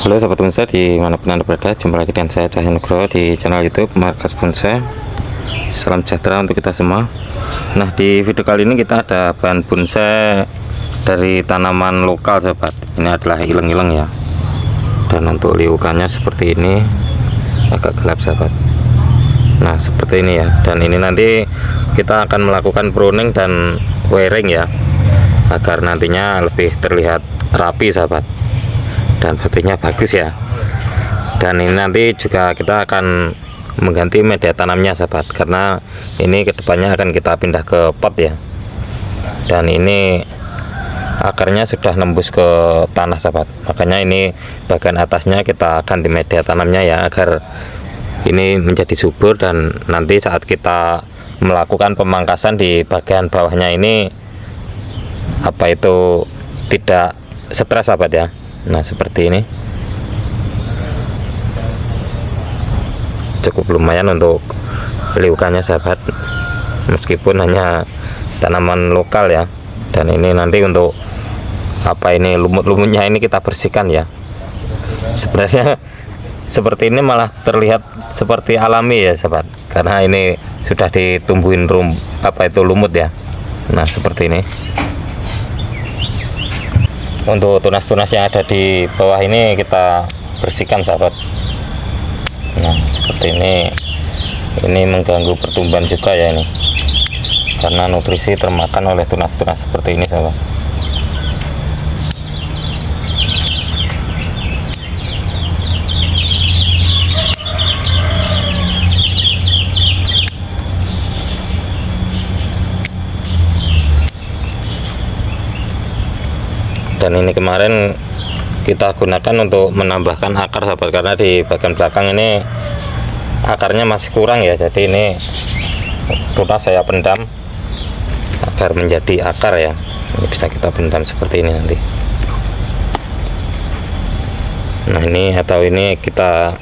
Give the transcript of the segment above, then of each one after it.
Halo sahabat bonsai dimanapun anda berada, jumpa lagi dengan saya Cahyo Nugroho di channel YouTube Markas Bonsai. Salam sejahtera untuk kita semua. Nah, di video kali ini kita ada bahan bonsai dari tanaman lokal sahabat. Ini adalah ileng-ileng ya. Dan untuk liukannya seperti ini, agak gelap sahabat. Nah seperti ini ya. Dan ini nanti kita akan melakukan pruning dan wiring ya, agar nantinya lebih terlihat rapi sahabat, dan batunya bagus ya. Dan ini nanti juga kita akan mengganti media tanamnya sahabat, karena ini kedepannya akan kita pindah ke pot ya. Dan ini akarnya sudah nembus ke tanah sahabat, makanya ini bagian atasnya kita ganti media tanamnya ya, agar ini menjadi subur. Dan nanti saat kita melakukan pemangkasan di bagian bawahnya ini tidak stres sahabat ya. Nah seperti ini cukup lumayan untuk liukannya sahabat, meskipun hanya tanaman lokal ya. Dan ini nanti untuk lumut-lumutnya ini kita bersihkan ya. Sebenarnya seperti ini malah terlihat seperti alami ya sahabat, karena ini sudah ditumbuhin lumut ya. Nah seperti ini. Untuk tunas-tunas yang ada di bawah ini kita bersihkan sahabat. Nah seperti ini mengganggu pertumbuhan juga ya ini, karena nutrisi termakan oleh tunas-tunas seperti ini sahabat. Dan ini kemarin kita gunakan untuk menambahkan akar sahabat, karena di bagian belakang ini akarnya masih kurang ya. Jadi ini tunas saya pendam agar menjadi akar ya. Ini bisa kita pendam seperti ini nanti. Nah ini kita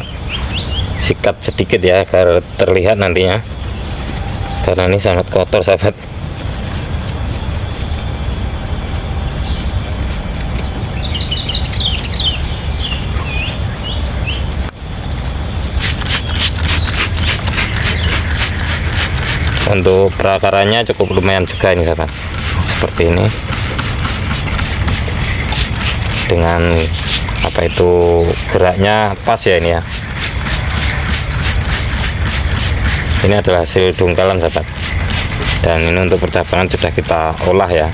sikat sedikit ya, agar terlihat nantinya, karena ini sangat kotor sahabat. Untuk perakarannya cukup lumayan juga ini sahabat, seperti ini, dengan geraknya pas ya ini ya. Ini adalah hasil dungkalan sahabat, dan ini untuk percabangan sudah kita olah ya.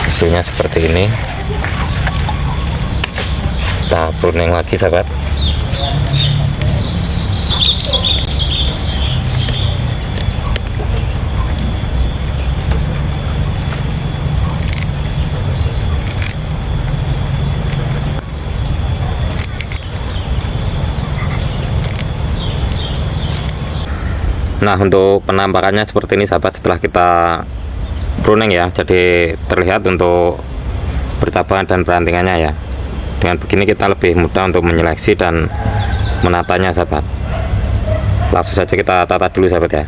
Hasilnya seperti ini. Kita pruning lagi sahabat. Nah untuk penampakannya seperti ini sahabat, setelah kita pruning ya, jadi terlihat untuk bertabangan dan berantingannya ya. Dengan begini kita lebih mudah untuk menyeleksi dan menatanya sahabat. Langsung saja kita tata dulu sahabat ya.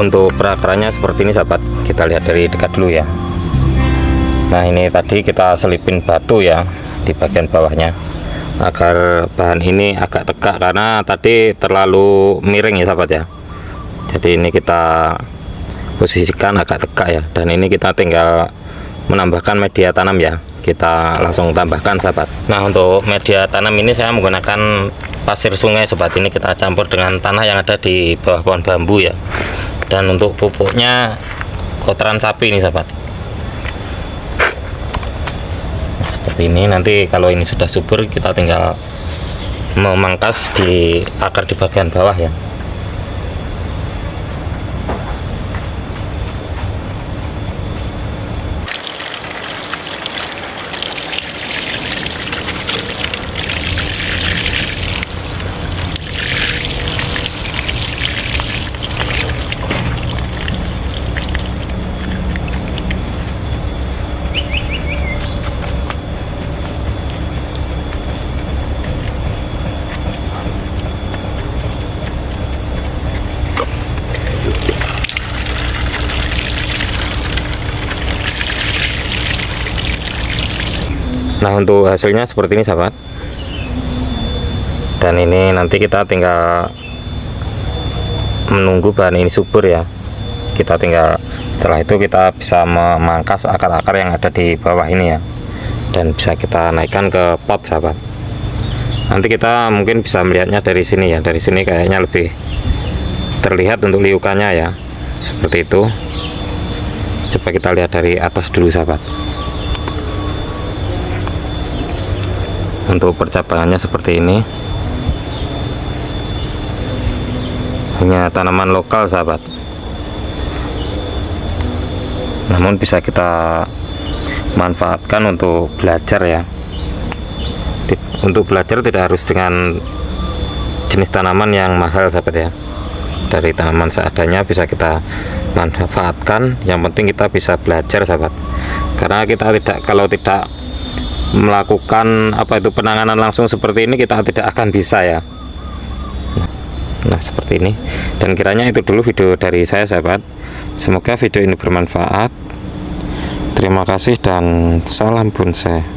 untuk perakarannya seperti ini sahabat, kita lihat dari dekat dulu ya. Nah ini tadi kita selipin batu ya di bagian bawahnya agar bahan ini agak tegak, karena tadi terlalu miring ya sahabat ya. Jadi ini kita posisikan agak tegak ya, dan ini kita tinggal menambahkan media tanam ya, kita langsung tambahkan sahabat. Nah untuk media tanam ini saya menggunakan pasir sungai sobat, ini kita campur dengan tanah yang ada di bawah pohon bambu ya. Dan untuk pupuknya kotoran sapi ini sahabat. Nah, seperti ini, nanti kalau ini sudah subur kita tinggal memangkas di akar di bagian bawah ya. Nah untuk hasilnya seperti ini sahabat, dan ini nanti kita tinggal menunggu bahan ini subur ya. Kita tinggal, setelah itu kita bisa memangkas akar-akar yang ada di bawah ini ya, dan bisa kita naikkan ke pot sahabat. Nanti kita mungkin bisa melihatnya dari sini ya, dari sini kayaknya lebih terlihat untuk liukannya ya, seperti itu. Coba kita lihat dari atas dulu sahabat. Untuk percabangannya seperti ini, hanya tanaman lokal sahabat, namun bisa kita manfaatkan untuk belajar ya. Untuk belajar tidak harus dengan jenis tanaman yang mahal sahabat ya, dari tanaman seadanya bisa kita manfaatkan. Yang penting kita bisa belajar sahabat, karena kita tidak, kalau tidak melakukan penanganan langsung seperti ini, kita tidak akan bisa ya. Nah seperti ini, dan kiranya itu dulu video dari saya sahabat. Semoga video ini bermanfaat. Terima kasih dan salam bonsai.